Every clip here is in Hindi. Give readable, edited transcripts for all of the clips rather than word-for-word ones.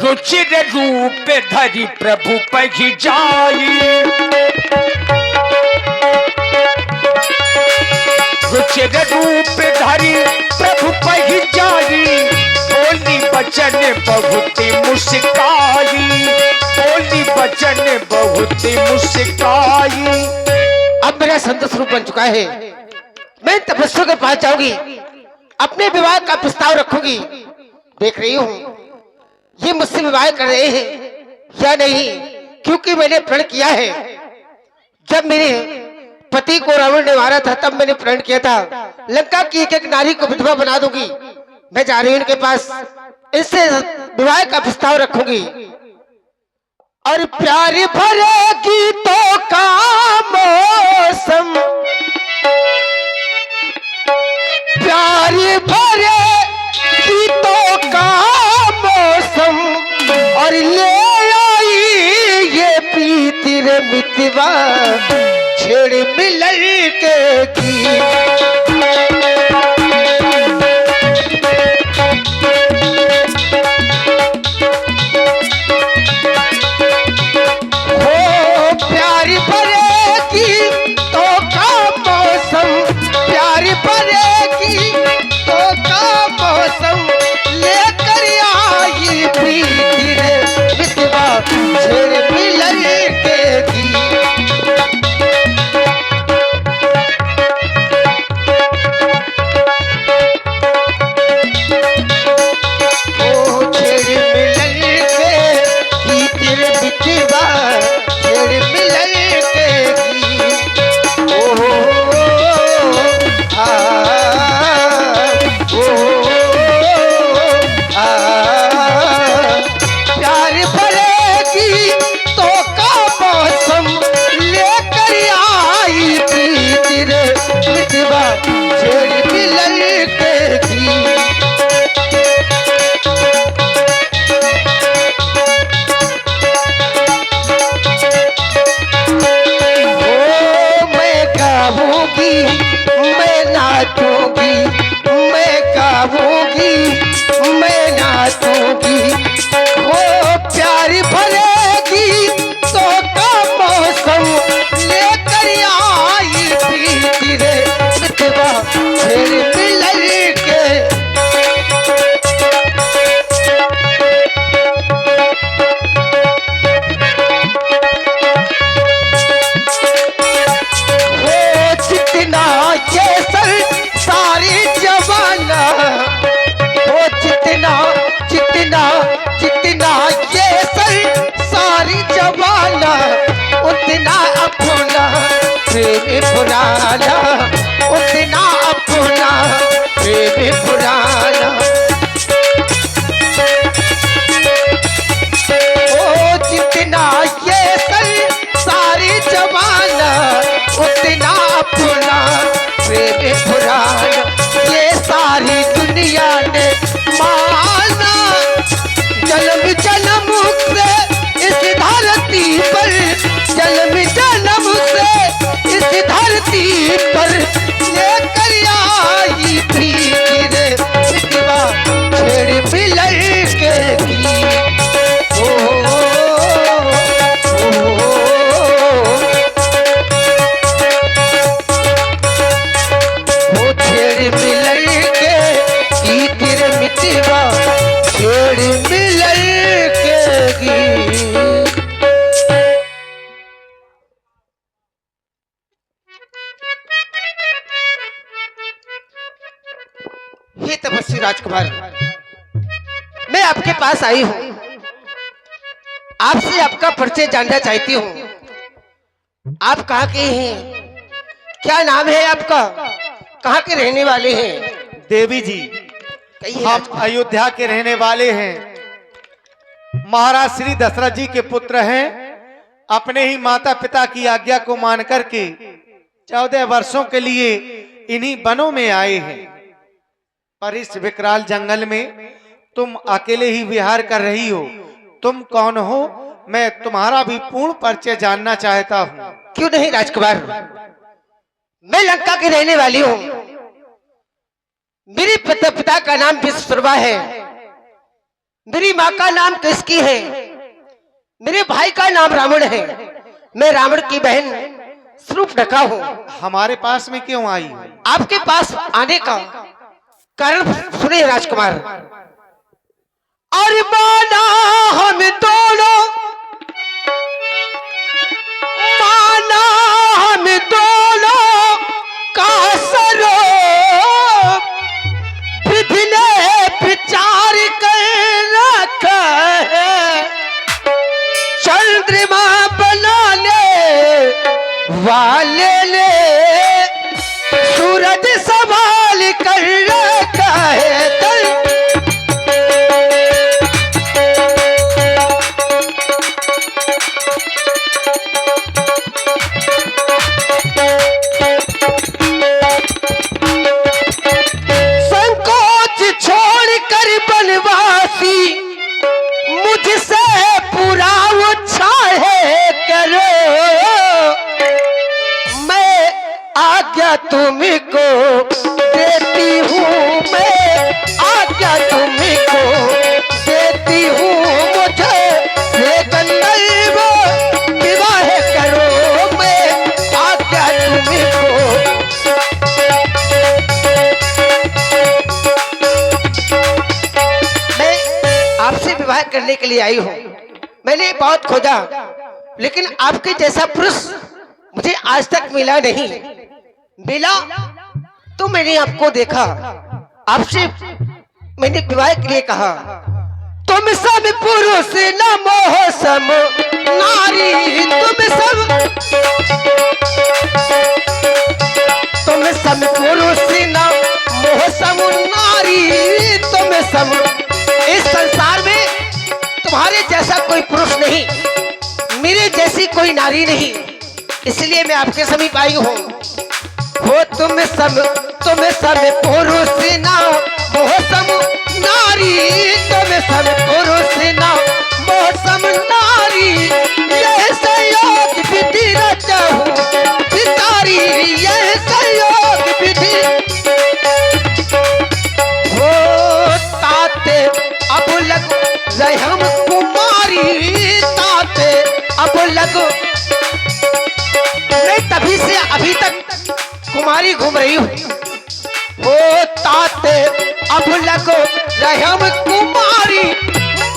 रुचिर रूप धरि प्रभु पहि जाई, रुचिर रूप धरि प्रभु पहि जाई, बोली बचन बहुत मुस्काई, बोली बचन बहुत मुस्काई। अब मेरा संत स्वरूप बन चुका है, मैं तपस्या के पास जाऊंगी, अपने विवाह का प्रस्ताव रखूंगी। देख रही हूँ ये मुझसे विवाह कर रहे हैं या नहीं, क्योंकि मैंने प्रण किया है। जब मेरे पति को रावण ने मारा था तब मैंने प्रण किया था लंका की एक एक नारी को विधवा बना दूंगी। मैं जा रही हूँ उनके पास, इससे विवाह का प्रस्ताव रखूंगी। और प्यार भरे गीतों का मौसम, प्यार भरे गीतों का मौसम, और ले आई ये प्रीति रे मितवा छेड़ मिलन के गीत। पुराना उतना अपना प्रेम पुराना, ओ जितना ये सारी जमाना उतना अपना प्रेम पुराना। ये सारी दुनिया ने माना जन्म जन्म से इस धरती पर, जन्म जन्म से इस धरती पर लेकर आई प्रीति रे मितवा छेड़ मिलन के गीत। ओ छेड़ मिलन के गीत रे मितवा छेड़ मिलन के गीत। हे तपस्वी राजकुमार, मैं आपके पास आई हूं, आपसे आपका परिचय जानना चाहती हूं। आप कहाँ के हैं, क्या नाम है आपका, कहाँ के रहने वाले हैं? देवी जी, हम अयोध्या के रहने वाले हैं, महाराज श्री दशरथ जी के पुत्र हैं। अपने ही माता पिता की आज्ञा को मान करके 14 वर्षों के लिए इन्हीं वनों में आए हैं। पर इस विकराल जंगल में तुम अकेले ही विहार कर रही हो, तुम कौन हो? मैं तुम्हारा भी पूर्ण परिचय जानना चाहता हूँ। क्यों नहीं राजकुमार, मैं लंका की रहने वाली हूँ। मेरे पिता का नाम विश्वकर्मा है। मेरी माँ का नाम किसकी है? मेरे भाई का नाम रावण है। मैं रावण की बहन शूर्पणखा हूँ। हमारे पास में क्यों आई? आपके पास आने का कारण सुने राजकुमार। और माना हम दोनों, माना हम दोनों का सरो विधि ने विचार कर रखा है। चंद्रमा बनाने वाले ने सूरज सवाल कर रखा है। संकोच छोड़कर बनवासी मुझसे पूरा उछाहे करो। मैं आज्ञा तुमको देती हूँ, मैं आज्ञा तुमको देती हूँ। मुझे से गंधर्व विवाह करो। मैं आज्ञा तुमको। मैं आपसे विवाह करने के लिए आई हूँ। मैंने बहुत खोजा, लेकिन आपके जैसा पुरुष मुझे आज तक मिला नहीं। मिला तो मैंने आपको देखा, आपसे मैंने विवाह के लिए कहा। तुम सब पुरुष न मोह सम नारी, तुम सब पुरुष न मोह सम नारी। तुम सब, इस संसार में तुम्हारे जैसा कोई पुरुष नहीं, मेरे जैसी कोई नारी नहीं, इसलिए मैं आपके समीप आई हूँ। हो तुम सब पुरुष ना मोह सम नारी, तुम सब पुरुष ना मोह सम नारी। यह संयोग विधि रचहु पितारी, यह संयोग विधि। हो ताते अब लग रहम कुमारी, ताते अब लग। मैं तभी से अभी तक कुमारी घूम रही हूँ। हो ताते अब लगो रहम कुमारी,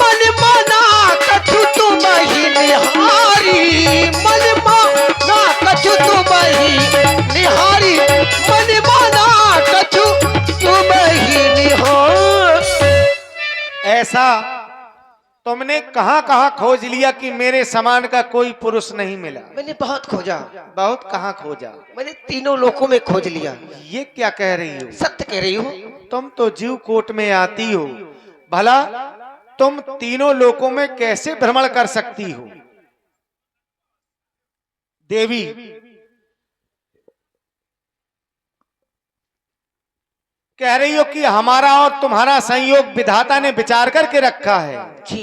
मन माना कछु तुम ही निहारी। मन माना कछु तुम ही निहारी, मन माना कछु तुम ही निहारी। ऐसा तुमने कहाँ कहाँ खोज लिया कि मेरे समान का कोई पुरुष नहीं मिला? मैंने बहुत खोजा। बहुत कहाँ खोजा? मैंने तीनों लोकों में खोज लिया। ये क्या कह रही हो? सत्य कह रही हूँ। तुम तो जीव कोट में आती हो, भला तुम तीनों लोकों में कैसे भ्रमण कर सकती हो? देवी, कह रही हो कि हमारा और तुम्हारा संयोग विधाता ने विचार करके रखा है। जी,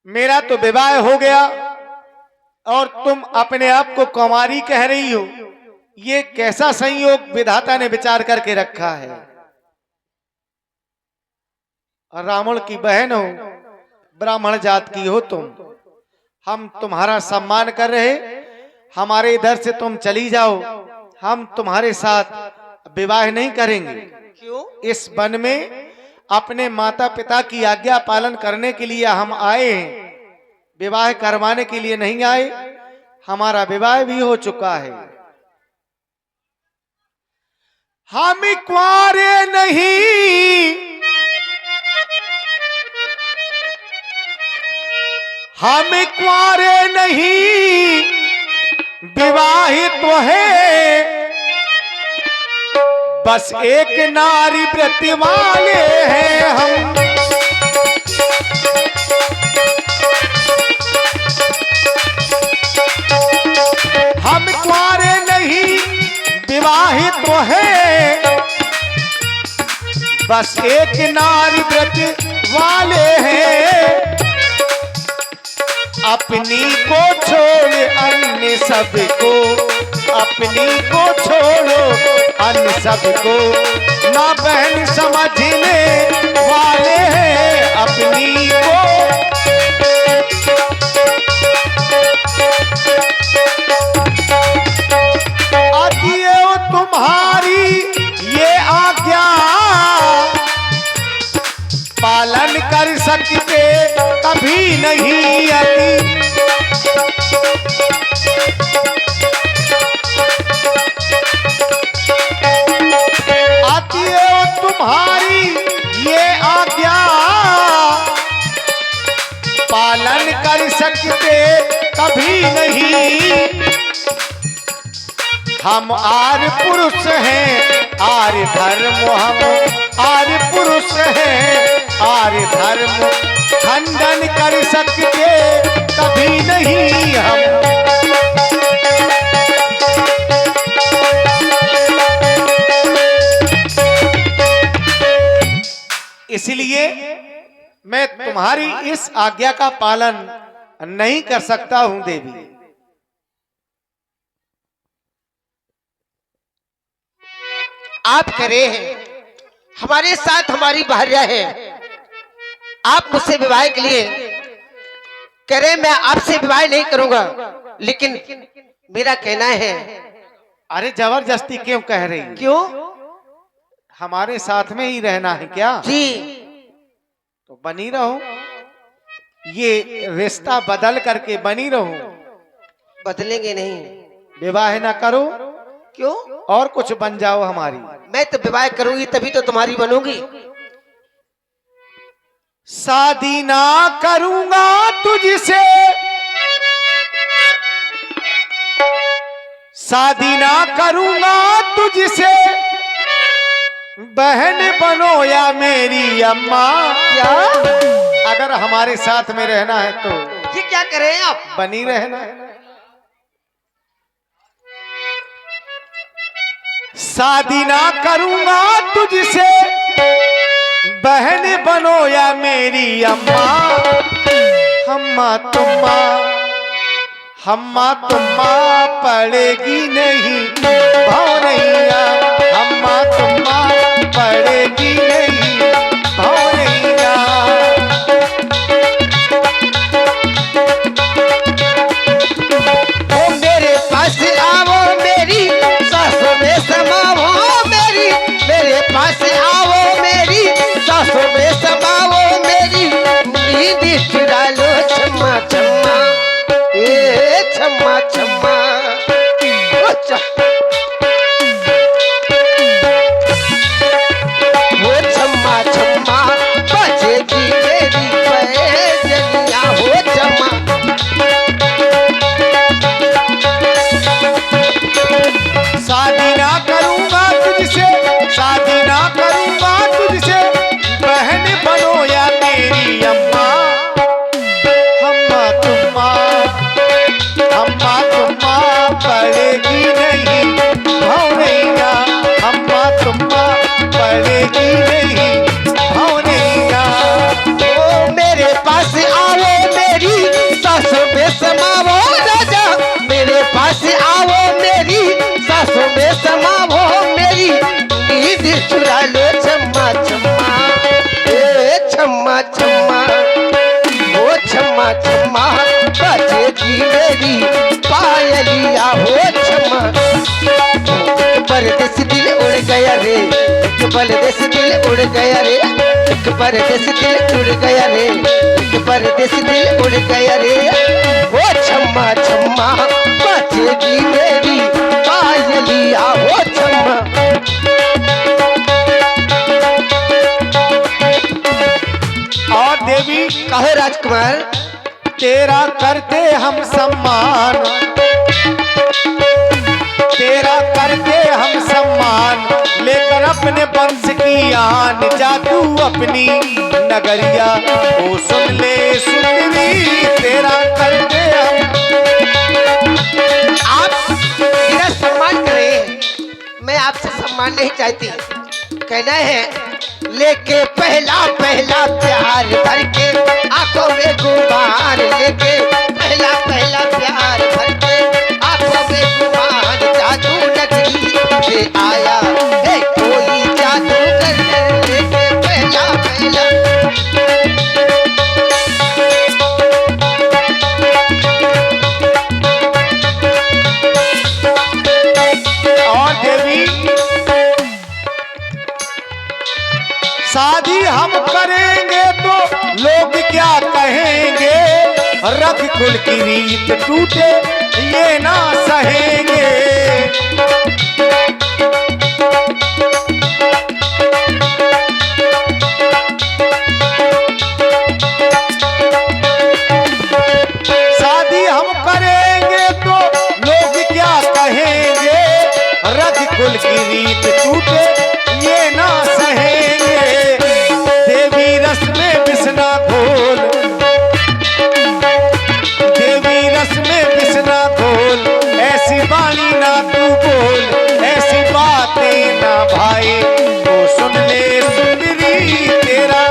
मेरा तो विवाह हो गया और तुम अपने आप को कुमारी कह रही हो। ये कैसा संयोग विधाता ने विचार करके रखा है? रावण की बहन हो, ब्राह्मण जात की हो तुम, हम तुम्हारा सम्मान कर रहे, हमारे इधर से तुम चली जाओ, हम तुम्हारे साथ विवाह नहीं करेंगे। क्यों? इस वन में अपने माता पिता की आज्ञा पालन करने के लिए हम आए हैं, विवाह करवाने के लिए नहीं आए। हमारा विवाह भी हो चुका है। हम कुंवारे नहीं, हम कुंवारे नहीं, विवाहित तो है, बस एक नारी व्रत वाले हैं हम। हम कुंवारे नहीं, विवाहित तो है, बस एक नारी व्रत वाले हैं। अपनी को छोड़ अन्य सबको, अपनी को छोड़ो अन्य सबको, ना बहन समझने वाले हैं। कभी नहीं आती। आती है तुम्हारी ये आज्ञा, पालन कर सकते कभी नहीं। हम आर्य पुरुष हैं, आर्य धर्म हम आर्य पुरुष हैं, आर्य धर्म खंडन कर सकते कभी नहीं हम। इसलिए मैं तुम्हारी इस आज्ञा का पालन नहीं कर सकता हूं देवी। आप कह रहे हैं हमारे साथ हमारी भार्या है, आप मुझसे विवाह के लिए कह रहे हैं, मैं आपसे विवाह नहीं करूंगा, लेकिन मेरा कहना है। अरे जबरदस्ती क्यों कह रही? क्यों? हमारे साथ में ही रहना है क्या? जी। तो बनी रहो, ये रिश्ता बदल करके बनी रहो। बदलेंगे नहीं। विवाह ना करो। क्यों? और कुछ बन जाओ हमारी। मैं तो विवाह करूंगी तभी तो तुम्हारी बनूंगी। शादी ना करूंगा तुझसे, शादी ना करूंगा तुझसे, बहन बनो या मेरी अम्मा। क्या? अगर हमारे साथ में रहना है तो ये क्या कर रहे हैं आप? बनी रहना है। शादी ना करूंगा तुझसे, बहन बनो या मेरी अम्मा। हम्मा तुम्मा, हम्मा तुम्मा पड़ेगी नहीं भौरैया, हम्मा तुम्मा पड़ेगी नहीं भौरैया। ओ मेरे पास आओ मेरी सासों में समाओ, मेरी मेरे पास आओ मेरी सासों में समाओ, मेरी नींद चुरा लो छम्मा छम्मा, ए छम्मा छम्मा। वो छम्मा छम्मा बजेगी मेरी पैजनिया, हो छम्मा। शादी ना करूंगा तुझसे, शादी ना करूंगा तुझसे, बहन बनो या मेरी अम्मा। हम्मा तुम्मा, हम्मा तुम्मा पड़ेगी नहीं भौरैया, हम्मा तुम्मा पड़ेगी नहीं भौरैया। ओ मेरे पास आओ मेरी सासों में समाओ राजा, मेरे पास आओ मेरी सासों में समाओ, मेरी नींद चुरा लो छम्मा छम्मा, ए छम्मा छम्मा। ओ छम्मा छम्मा बजेगी मेरी पायलिया, हो छम्मा। एक परदेस दिल उड़ गया रे, एक परदेस दिल उड़ गया रे, एक परदेस दिल उड़ गया रे, एक परदेस दिल उड़ गया रे। ओ छम्मा छम्मा बजेगी मेरी पायलिया, हो छम्मा। और देवी कहो राजकुमार। तेरा करते हम सम्मान, तेरा करते हम सम्मान, लेकर अपने वंश की आन, जा तू अपनी नगरिया ओ सुन ले सुंदरी। तेरा करते हम। आप मेरा सम्मान करें, मैं आपसे सम्मान नहीं चाहती। कहना है लेके पहला पहला प्यार भर के आंखों में गुबार, लेके पहला पहला प्यार भर के आंखों में गुबार, जादू नगरी से आया है कोई जादूगर, लेके पहला पहला। और देवी शादी हम करेंगे तो लोग क्या कहेंगे, रख कुल की रीत टूटे ये ना सहेंगे। शादी हम करेंगे तो लोग क्या कहेंगे, रख कुल की रीत टूटे ये ना सहेंगे। देवी रस में बिसना घोल, देवी रस में बिसना घोल, ऐसी बाणी ना तू बोल, ऐसी बातें ना भाई तो सुन ले सुंदरी तेरा।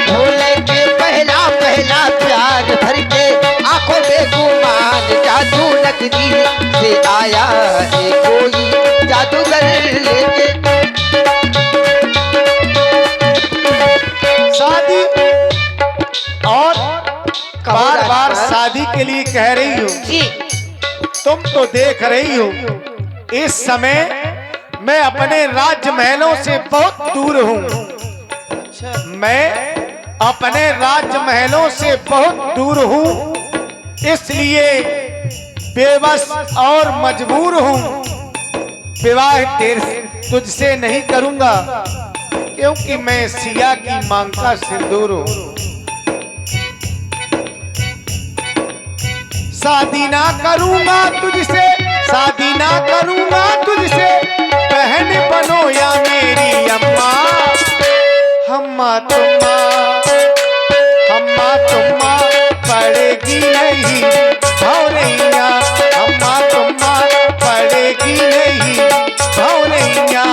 भोले के पहला पहला प्यार भर के आंखों में गुमान, जादू नगरी से आया है कोई जादूगर लेके। शादी और बार बार शादी के लिए कह रही हो जी। तुम तो देख रही हो इस समय मैं अपने राज्य महलों से बहुत दूर हूँ। मैं अपने राज्य महलों से बहुत दूर हूँ, इसलिए बेबस और मजबूर हूँ। विवाह तुझसे नहीं करूंगा क्योंकि मैं सिया की मांग का सिंदूर हूँ। शादी ना करूंगा तुझसे, शादी ना करूंगा तुझसे, बहन बनो या मेरी अम्मा। हम्मा तुम्मा, हम्मा तुम्मा पड़ेगी नहीं भौरैया, हम्मा तुम्मा पड़ेगी नहीं भौरैया।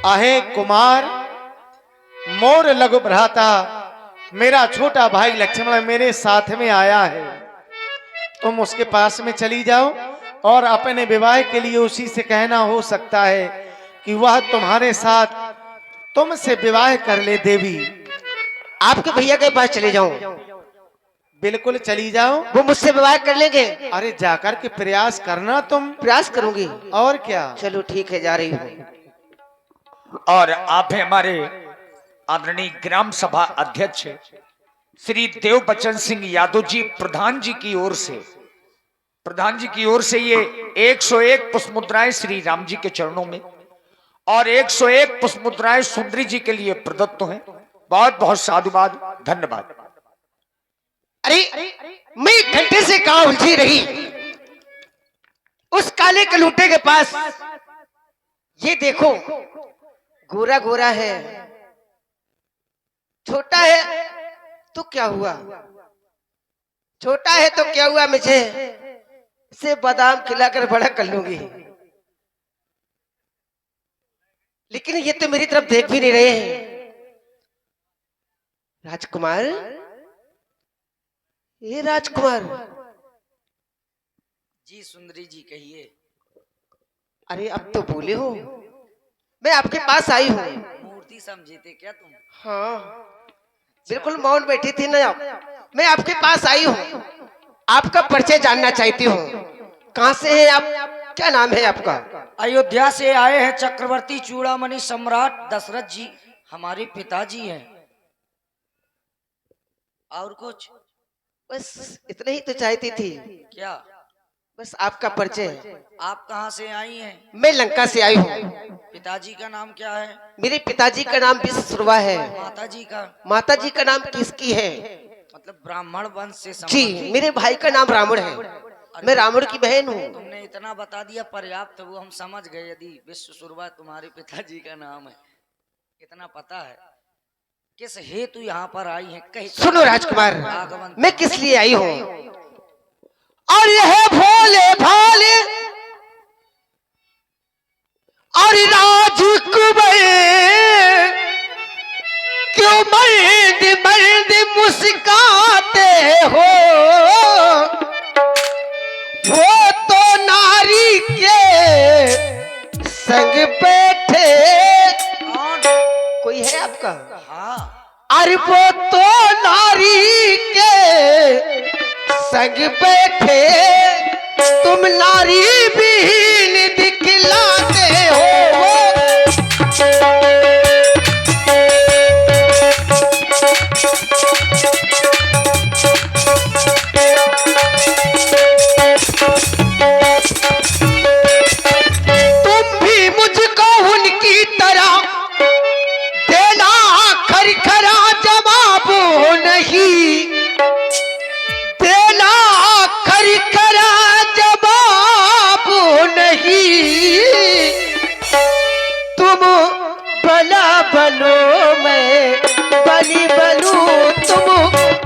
आहे कुमार मोर लघु भ्राता, मेरा छोटा भाई लक्ष्मण मेरे साथ में आया है। तुम उसके पास में चली जाओ और अपने विवाह के लिए उसी से कहना, हो सकता है कि वह तुम्हारे साथ तुमसे विवाह कर ले। देवी आपके भैया के पास चले जाऊं? बिल्कुल चली जाओ, वो मुझसे विवाह कर लेंगे। अरे जाकर के प्रयास करना, तुम प्रयास करूंगी। और क्या। चलो ठीक है, जा रही हूँ। और आप हैं हमारे आदरणीय ग्राम सभा अध्यक्ष श्री देव बच्चन सिंह यादव जी, प्रधान जी की ओर से, प्रधान जी की ओर से ये 101 पुष्प मुद्राएं श्री राम जी के चरणों में और 101 पुष्प मुद्राएं सुंदरी जी के लिए प्रदत्त हैं। बहुत बहुत साधुवाद, धन्यवाद। अरे मैं घंटे से कहां उलझी रही, उस काले कलूटे के पास। ये देखो, गोरा गोरा है, छोटा है तो क्या हुआ, छोटा है तो क्या हुआ, मुझे से बादाम खिलाकर बड़ा कर लूंगी। लेकिन ये तो मेरी तरफ देख भी नहीं रहे हैं। राजकुमार, ये राजकुमार जी। सुंदरी जी कहिए। अरे अब तो बोले हो, मैं आपके पास आई हूँ। मूर्ति समझे थे क्या तुम? हाँ बिल्कुल मौन बैठी थी ना आप। मैं आपके पास आई हूँ, आपका परिचय जानना चाहती हूँ। कहाँ से हैं आप, क्या नाम है आपका? अयोध्या से आए हैं चक्रवर्ती चूड़ामणि सम्राट दशरथ जी, हमारे पिताजी हैं। और कुछ? बस इतना ही तो चाहती थी। क्या? बस आपका परिचय। आप कहाँ से आई हैं? मैं लंका से आई हूँ। पिताजी का नाम क्या है? मेरे पिताजी का नाम विश्वशर्मा है। माता जी का? माता जी का नाम किसकी है? मतलब ब्राह्मण वंश से जी, मेरे भाई का नाम रावण है, मैं रावण की बहन हूँ। तुमने इतना बता दिया पर्याप्त, वो हम समझ गए। यदि विश्वशर्मा तुम्हारे पिताजी का नाम है, इतना पता है। किस हेतु यहाँ पर आई हैं? कहीं सुनो राजकुमार, मैं किस लिए आई हूँ। और यह भोले भाले और राजकुमार क्यों मर्द मर्द मुस्काते हो। अरे वो तो नारी के संग बैठे तुम नारी बीन दिखलाते हो। तुम भी मुझको उनकी तरह देना खरखरा जवाब नहीं, देना खरखरा जवाब नहीं। तुम बला बनो मैं बली बनूं, तुम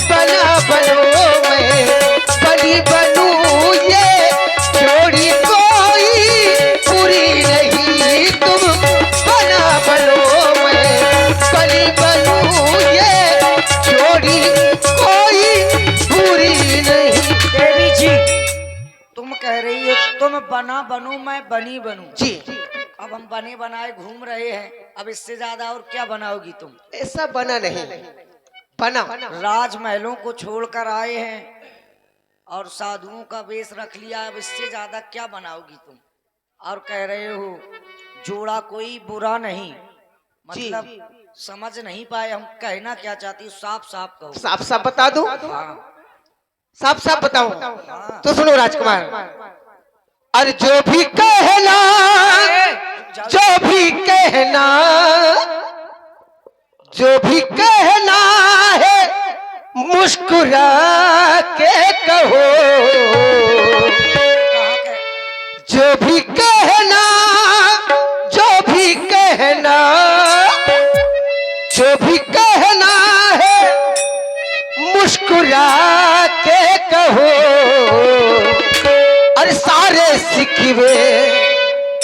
बला बनो मैं बली बनूं, ये जोड़ी कोई पूरी नहीं। तुम बला बनो मैं बली बनूं, ये जोड़ी कोई पूरी नहीं। देवी जी, तुम कह रही हो तुम बना बनूं मैं बनी बनूं। जी, अब हम बने बनाए घूम रहे हैं, अब इससे ज्यादा और क्या बनाओगी तुम? ऐसा बना नहीं, बना। राजमहलों को छोड़कर आए हैं और साधुओं का वेश रख लिया, अब इससे ज्यादा क्या बनाओगी तुम? और कह रहे हो जोड़ा कोई बुरा नहीं, मतलब समझ नहीं पाए हम कहना क्या चाहती हो, साफ साफ कहो। साफ साफ बता दो, हाँ, साफ साफ बताओ। हाँ। तो सुनो राजकुमार, अरे जो भी कहना, जो भी कहना, जो भी कहना है मुस्कुरा के कहो। कहाँ कह- जो भी कहना, जो भी कहना, जो भी कहना है मुस्कुरा के कहो। अरे सारे सिखवे,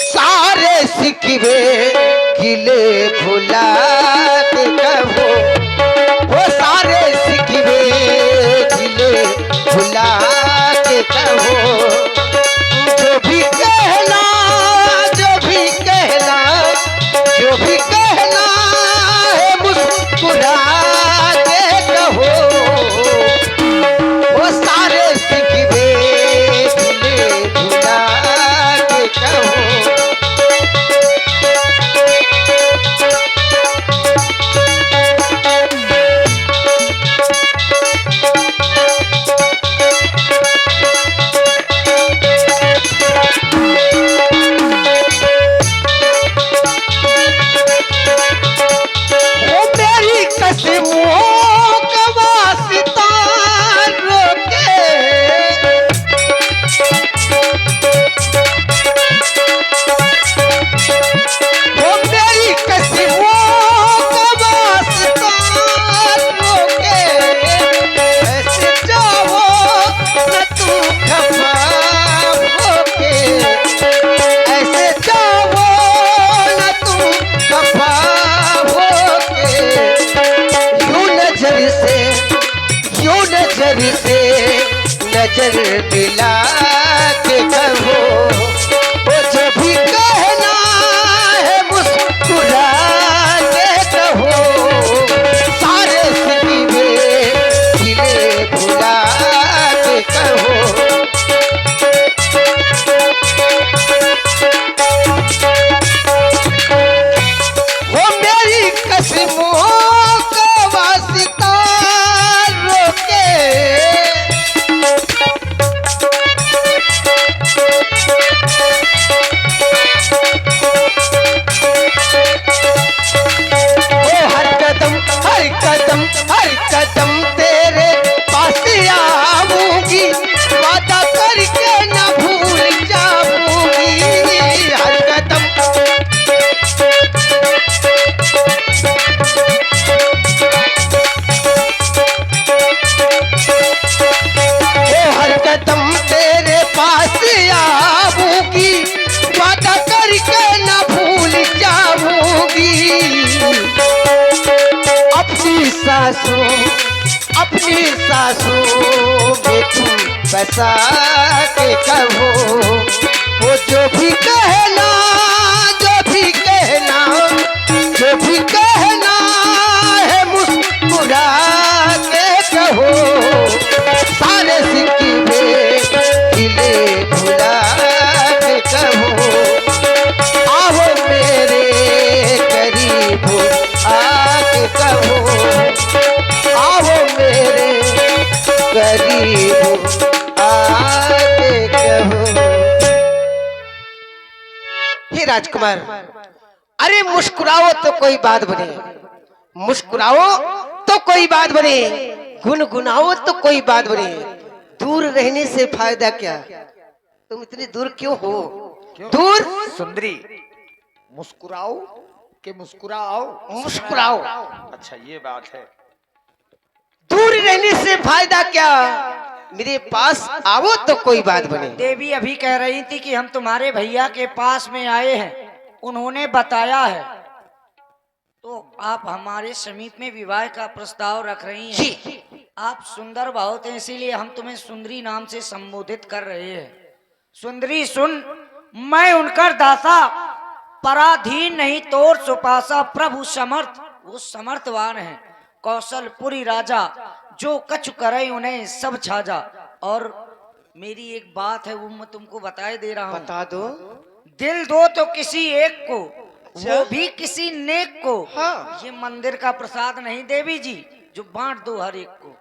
सारे सिखवे गिले भुला के कहो। वो सारे सिखवे गिले भुला के कहो। जो भी कहना, जो भी कहना, जो भी कहना है मुस्कुरा के कहो। वो सारे सिखवे गिले भुला के कहो। वो मेरी कसमों का वास्ता रोके, वो मेरी कसमों का वास्ता रोके। ऐसे जाओ न तू खफा होके, ऐसे जाओ न तू खफा होके। यूं नजर से, यूं नजर से नजर मिला के कहो। वो जो भी कहना है मुस्कुरा के कहो। सारे सिखवे गिले भुला के कहो। वो मेरी कसमों का वास्ता रोके। वो हर कदम, हर कदम, हर कदम तेरे पास आऊंगी, वादा करके न भूल जाऊंगी। हर कदम, वो हर कदम तेरे पास आऊंगी, वादा करके न भूल जाऊंगी। अपनी सांसों, अपनी सांसों में तुम बसा के कहो। वो जो भी कहना, जो भी कहना, जो भी कहना है मुस्कुरा मुस्कुरा के कहो सारे सिक्के खिले भुला के कहो आओ मेरे करीब आके कहो आओ मेरे करीब आके कहो। हे राजकुमार, अरे मुस्कुराओ तो कोई बात बने, मुस्कुराओ तो कोई बात बने, गुनगुनाओ तो कोई बात बने, दूर रहने से फायदा क्या? तुम इतनी दूर क्यों हो? दूर सुंदरी, मुस्कुराओ के मुस्कुराओ? मुस्कुराओ। अच्छा ये बात है। दूर रहने से फायदा क्या, मेरे पास आओ तो कोई बात बने। देवी अभी कह रही थी कि हम तुम्हारे भैया के पास में आए हैं, उन्होंने बताया है, तो आप हमारे समीप में विवाह का प्रस्ताव रख रही हैं। जी। आप सुंदर बहुत हैं, इसीलिए हम तुम्हें सुंदरी नाम से संबोधित कर रहे हैं। सुंदरी सुन, मैं उनकर दासा, पराधीन नहीं तोर सुपासा, प्रभु समर्थ, वो समर्थवान है, कौशलपुरी राजा, जो कछु करे उन्हें सब छाजा। और मेरी एक बात है, वो मैं तुमको बताए दे रहा हूँ। बता दो। दिल दो तो किसी एक को, वो भी किसी नेक को। हाँ। ये मंदिर का प्रसाद नहीं देवी जी, जो बांट दो हर एक को।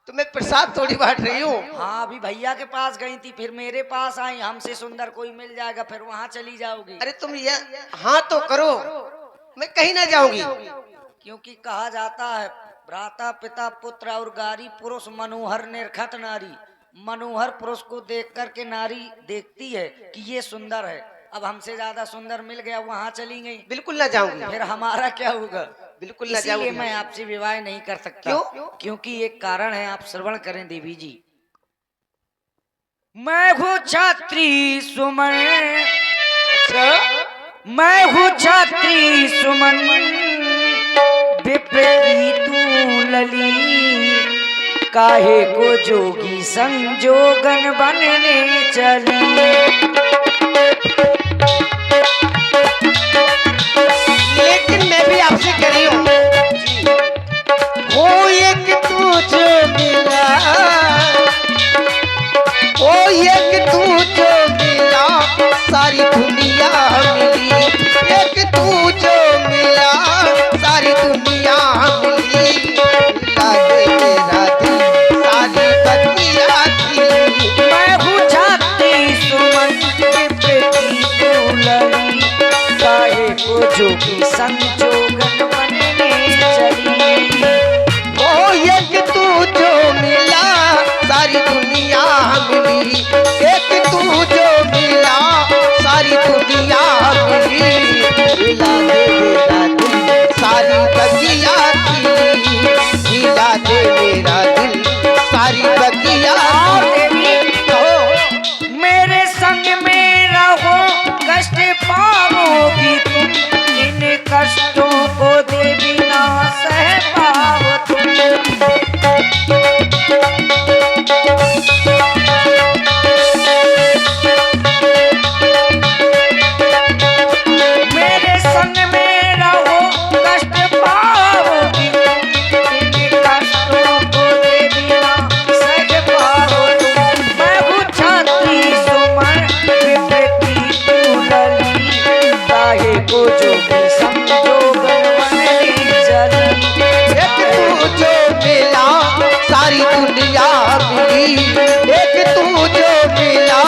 तो मैं प्रसाद थोड़ी बांट रही हूँ। हाँ, अभी भैया के पास गई थी, फिर मेरे पास आई, हमसे सुंदर कोई मिल जाएगा, फिर वहाँ चली जाओगी। अरे तुम ये हाँ तो करो, मैं कहीं ना जाऊंगी। क्योंकि कहा जाता है, भ्राता पिता पुत्र और गारी पुरुष मनोहर निर्खत नारी। मनोहर पुरुष को देख करके नारी देखती है कि ये सुंदर है। अब हमसे ज्यादा सुंदर मिल गया, वहाँ चली गई, बिल्कुल ना जाऊंगी। फिर हमारा क्या होगा? बिल्कुल ना इसीलिए जाऊंगी। मैं आपसे विवाह नहीं कर सकता। क्यों? क्योंकि एक कारण है, आप श्रवण करें देवी जी। मैं हूँ छात्री सुमन, मैं हूँ छात्री सुमन, विपरीत तू लली, काहे को जोगी संजोगन बनने चली। लेकिन मैं भी आपसे कह रही हूँ, वो एक तू जो मिला, वो एक तू जो मिला, सारी दुनिया मिली। एक तू जो मिला, सारी दुनिया मिली। लागे मेरा दिल, सारी बत्तियाँ खिली। मैं हूँ छात्री सुमन, विपरीत तू लली, काहे को जोगी संजोगन बनने चली। ओ एक तू जो मिला, सारी दुनिया मिली। एक तू जो मिला, सारी दुनिया मिली। हिला दे मेरा दिल, सारी बगिया खिली। हिला दे मेरा दिल, सारी बगिया देवी मेरे संग में रहो, कष्ट पाओगी तुम, इन कष्टों को देवी ना सह पाओ तुम। मेरे संग में रहो, कष्ट पाओगी तुम, इन कष्टों को देवी ना सह पाओ तुम। मैं हूँ छात्री सुमन, विपरीत तू लली, काहे को जोगी संजोगन बनने चली। एक तू जो मिला, सारी दुनिया मिली। एक तू जो मिला,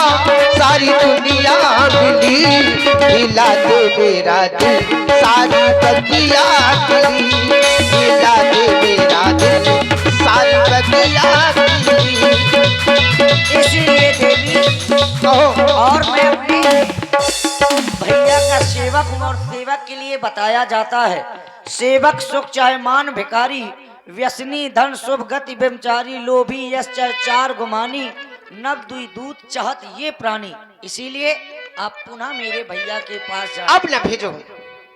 सारी दुनिया मिली। हिला दे मेरा दिल, सारी बगिया खिली। हिला दे मेरा दिल, सारी बगिया खिली। इसलिए देवी कहो। और मैं अपने भैया का सेवक हूँ, और सेवक के लिए बताया जाता है, सेवक सुख चाहे मान भिखारी, व्यसनी धन शुभ गति ब्रह्मचारी, लोभी यश चाहे चार गुमानी, नव दुई दूत चाहत ये प्राणी। इसीलिए आप पुनः मेरे भैया के पास जाए। अब ना भेजो,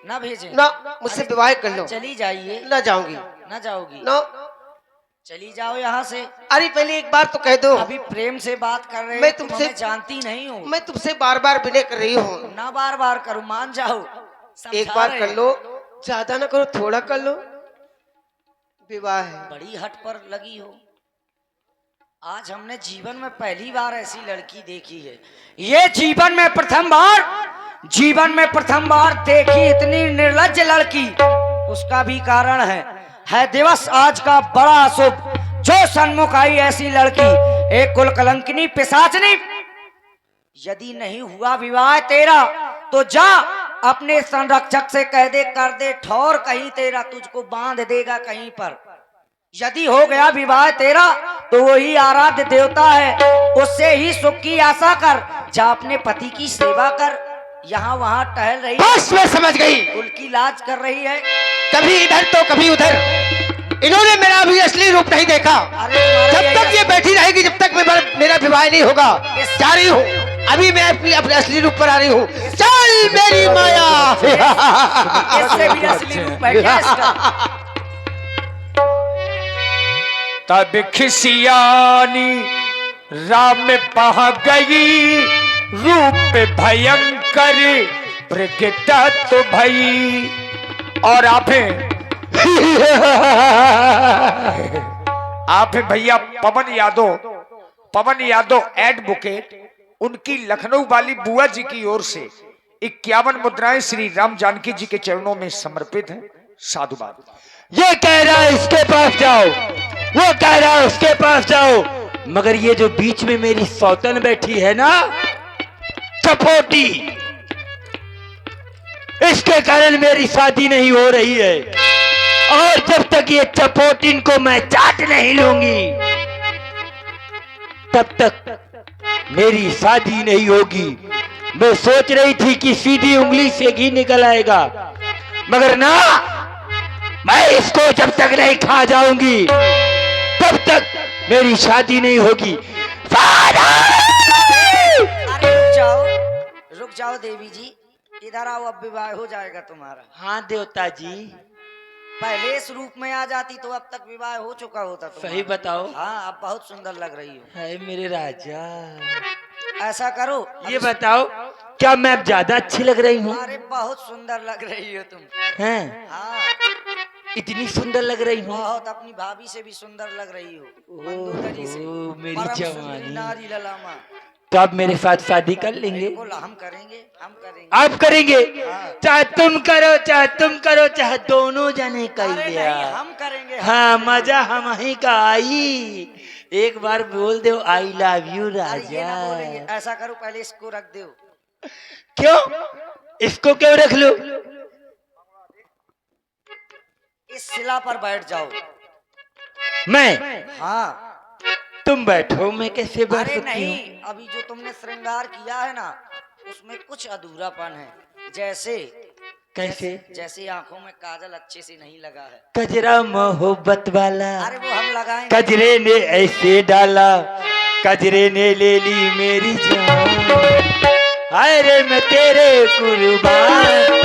न भेजें ना मुझसे विवाह कर लो। चली जाइए। ना जाऊंगी। न जाओगी? ना। चली जाओ यहाँ से। अरे पहले एक बार तो कह दो। अभी प्रेम से बात कर रहे मैं हो, तुम तुमसे हमें जानती नहीं हो। मैं तुमसे बार बार विनय कर रही हूँ। ना बार बार करूँ, मान जाओ। एक बार कर लो, ज्यादा ना करो, थोड़ा कर लो। विवाह है। बड़ी हट पर लगी हो। आज हमने जीवन में पहली बार ऐसी लड़की देखी है। ये जीवन में प्रथम बार देखी इतनी निर्लज्ज लड़की। उसका भी कारण है दिवस आज का बड़ा अशुभ। जो सन्मुख आई ऐसी लड़की, एक कुल कलंकिनी पिशाचनी। यदि नहीं हुआ विवाह तेरा तो जा अपने संरक्षक से कह दे, कर दे ठौर, कहीं तेरा तुझको बांध देगा कहीं पर। यदि हो गया विवाह तेरा तो वही आराध्य देवता है, उससे ही सुख की आशा कर। जा अपने पति की सेवा कर। यहाँ वहाँ टहल रही है, बस मैं समझ गई। कुल की लाज कर रही है। कभी इधर तो कभी उधर। इन्होंने मेरा अभी असली रूप नहीं देखा। अरे तुम्हारा जब यही तक ये बैठी रहेगी, जब तक मेरा विवाह नहीं होगा। जा रही हूँ, अभी मैं अपने असली रूप पर आ रही हूँ। चल मेरी माया। इससे भी असली रूप है क्या इसका? तब खिसियानी राम पहा गई, रूप भयंकर प्रगटत भई। और आप भैया पवन यादव एडवोकेट, उनकी लखनऊ वाली बुआ जी की ओर से 51 मुद्राएं श्री राम जानकी जी के चरणों में समर्पित हैं। साधुवाद। ये कह रहा है इसके पास जाओ, वो कह रहा है उसके पास जाओ, मगर ये जो बीच में मेरी सौतन बैठी है ना, चपोटी, इसके कारण मेरी शादी नहीं हो रही है। और जब तक ये चपोटिन को मैं चाट नहीं लूंगी, तब तक मेरी शादी नहीं होगी। मैं सोच रही थी कि सीधी उंगली से घी निकल आएगा, मगर ना, मैं इसको जब तक नहीं खा जाऊंगी तब तक मेरी शादी नहीं होगी। अरे रुक जाओ देवी जी, इधर आओ, अब विवाह हो जाएगा तुम्हारा। हाँ देवता जी। पहले इस रूप में आ जाती तो अब तक विवाह हो चुका होता तुम्हारा। सही बताओ। हाँ, अब बहुत सुंदर लग रही हो। है मेरे राजा। ऐसा करो, ये बताओ, क्या मैं अब ज्यादा अच्छी लग रही हूँ? अरे बहुत सुंदर लग रही हो तुम। हैं? हाँ, इतनी सुंदर लग रही हूँ? बहुत, अपनी भाभी से भी सुंदर लग रही हो। मंदोदरी से। ओह, मेरी परम जवानी। सुंदरी नारी ललामा। तो आप मेरे साथ शादी कर लेंगे? बिल्कुल, हम करेंगे। आप करेंगे? हाँ। चाहे तुम करो चाहे दोनों जने कर अरे लिया। नहीं, हम करेंगे। हाँ, मजा हम ही का आई। एक बार बोल दो आई लव यू अरे ये ना राजा। बोलेंगे। ऐसा करो, पहले इसको रख दो। क्यों? इसको क्यों रख लो? इस शिला पर बैठ जाओ। मैं? हाँ। तुम बैठो, मैं कैसे बैठ अरे सकती नहीं, हूँ? अभी जो तुमने श्रृंगार किया है ना, उसमें कुछ अधूरापन है। जैसे आंखों में काजल अच्छे से नहीं लगा है। कजरा मोहब्बत वाला अरे वो हम लगाएंगे। कजरे ने ऐसे डाला, कजरे ने ले ली मेरी जान। हाय रे मैं तेरे कुर्बान।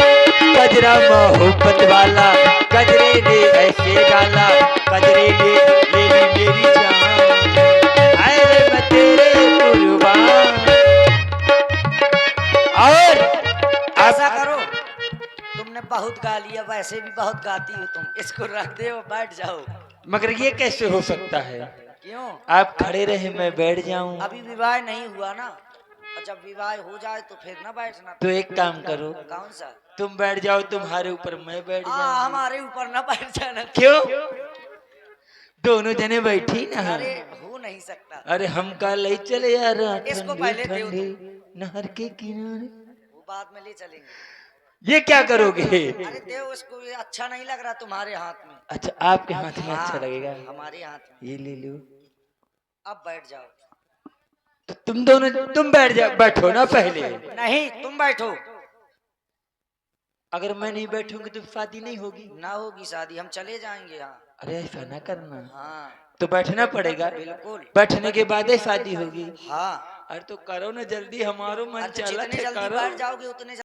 कजरा मोहब्बत वाला कजरे ने ऐसे डाला, कजरे ने ले ली मेरी जान। हाय रे मैं तेरे कुर्बान। और ऐसा करो, तुमने बहुत गा लिया, वैसे भी बहुत गाती हो तुम। इसको रख दे और बैठ जाओ। मगर ये कैसे हो सकता है? क्यों? आप खड़े रहे, मैं बैठ जाऊं? अभी विवाह नहीं हुआ ना, और जब विवाह हो जाए तो फिर ना बैठना। तो एक काम करो, कौन सा? तुम बैठ जाओ, तुम्हारे ऊपर मैं बैठ जाऊं। हमारे ऊपर ना बैठ जाना। क्यों? दोनों जने बैठी ना। अरे हो नहीं सकता। अरे हम कल ले चले यार, इसको ठंडी पहले दो ठंडी नहर के किनारे। वो बाद में ले चलेंगे। ये क्या करोगे? अरे देव, इसको ये अच्छा नहीं लग रहा तुम्हारे हाथ में। अच्छा, आपके हाथ में अच्छा हाँ, लगेगा? हमारे हाथ में। ये ले लो। अब बैठ जाओ। तो तुम बैठ जाओ, बैठो ना पहले। नहीं, तुम बैठो। अगर मैं नहीं बैठूंगी तो शादी नहीं होगी। ना होगी शादी, हम चले जाएंगे। हाँ अरे ऐसा ना करना। हाँ, तो बैठना पड़ेगा। बिल्कुल। बैठने के बाद ही शादी होगी। हाँ, अरे तो करो ना जल्दी, हमारो मन अरे तो चला जितने जल्दी करो। बैठ जाओगे उतने